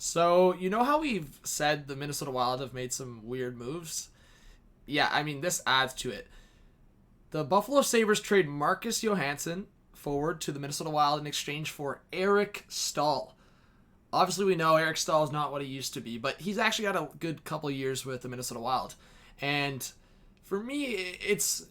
So, you know how we've said the Minnesota Wild have made some weird moves? Yeah, I mean, this adds to it. The Buffalo Sabres trade Marcus Johansson forward to the Minnesota Wild in exchange for Eric Staal. Obviously, we know Eric Staal is not what he used to be, but he's actually got a good couple years with the Minnesota Wild. And for me, it's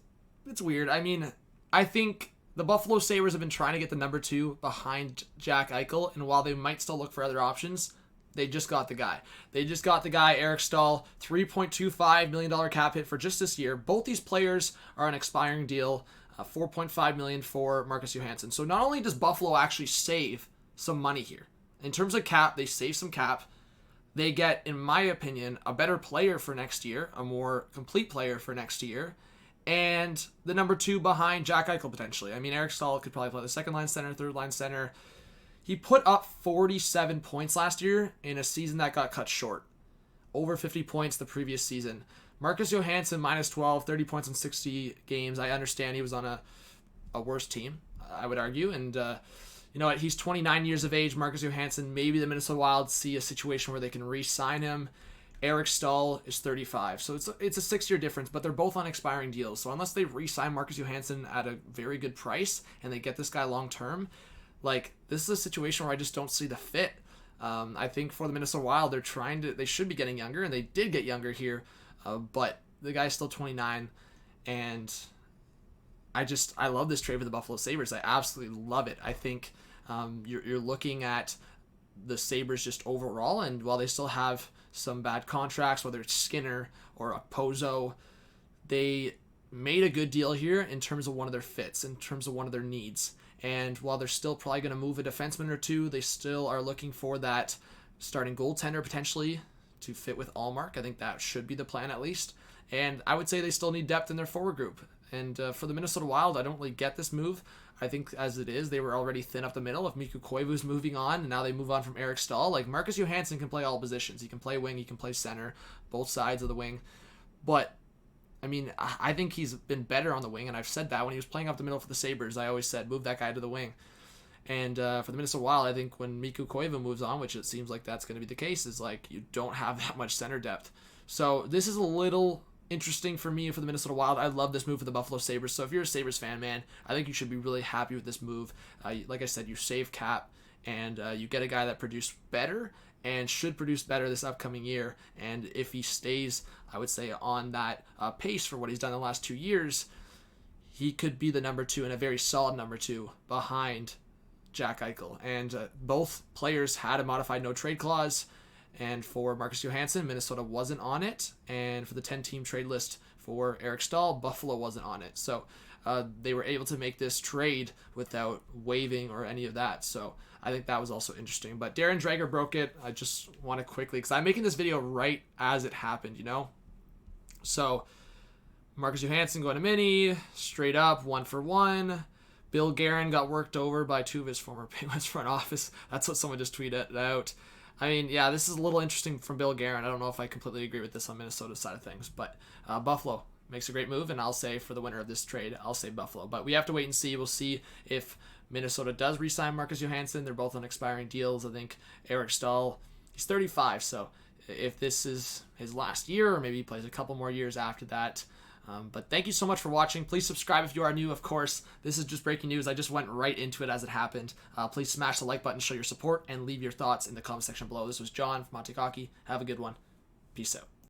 weird. I mean, I think the Buffalo Sabres have been trying to get the number two behind Jack Eichel, and while they might still look for other options, they just got the guy. They just got the guy, Eric Staal, $3.25 million cap hit for just this year. Both these players are an expiring deal, $4.5 million for Marcus Johansson. So not only does Buffalo actually save some money here, in terms of cap, they save some cap. They get, in my opinion, a better player for next year, a more complete player for next year, and the number two behind Jack Eichel potentially. I mean, Eric Staal could probably play the second line center, third line center. He put up 47 points last year in a season that got cut short. Over 50 points the previous season. Marcus Johansson minus 12, 30 points in 60 games. I understand he was on a worse team, I would argue. And you know what? He's 29 years of age, Marcus Johansson. Maybe the Minnesota Wild see a situation where they can re-sign him. Eric Staal is 35. So it's a 6-year difference, but they're both on expiring deals. So unless they re-sign Marcus Johansson at a very good price and they get this guy long-term, like, this is a situation where I just don't see the fit. I think for the Minnesota Wild, they should be getting younger, and they did get younger here, but the guy's still 29, and I love this trade for the Buffalo Sabres. I absolutely love it. I think you're looking at the Sabres just overall, and while they still have some bad contracts, whether it's Skinner or a Pozo, they made a good deal here in terms of one of their fits, in terms of one of their needs. And while they're still probably going to move a defenseman or two, they still are looking for that starting goaltender potentially to fit with Allmark. I think that should be the plan at least. And I would say they still need depth in their forward group. And for the Minnesota Wild, I don't really get this move. I think as it is, they were already thin up the middle. If Mikko Koivu's moving on, and now they move on from Eric Staal, like Marcus Johansson can play all positions. He can play wing, he can play center, both sides of the wing. But I mean, I think he's been better on the wing, and I've said that when he was playing up the middle for the Sabres. I always said, move that guy to the wing. And for the Minnesota Wild, I think when Mikko Koivu moves on, which it seems like that's going to be the case, is like you don't have that much center depth. So this is a little interesting for me for the Minnesota Wild. I love this move for the Buffalo Sabres. So if you're a Sabres fan, man, I think you should be really happy with this move. Like I said, you save cap, and you get a guy that produced better and should produce better this upcoming year. And if he stays, I would say, on that pace for what he's done in the last 2 years, he could be the number two and a very solid number two behind Jack Eichel. And both players had a modified no trade clause. And for Marcus Johansson, Minnesota wasn't on it. And for the 10-team trade list for Eric Staal, Buffalo wasn't on it. So they were able to make this trade without waiving or any of that. So I think that was also interesting. But Darren Dreger broke it. I just want to quickly, because I'm making this video right as it happened, you know? So Marcus Johansson going to mini, straight up, 1-for-1. Bill Guerin got worked over by two of his former Penguins front office. That's what someone just tweeted out. I mean, yeah, this is a little interesting from Bill Guerin. I don't know if I completely agree with this on Minnesota's side of things, but Buffalo makes a great move, and I'll say for the winner of this trade, I'll say Buffalo. But we have to wait and see. We'll see if Minnesota does re-sign Marcus Johansson. They're both on expiring deals. I think Eric Staal, he's 35, so if this is his last year, or maybe he plays a couple more years after that. But thank you so much for watching. Please subscribe if you are new, of course. This is just breaking news. I just went right into it as it happened. Please smash the like button, show your support, and leave your thoughts in the comment section below. This was John from Monte Hockey. Have a good one. Peace out.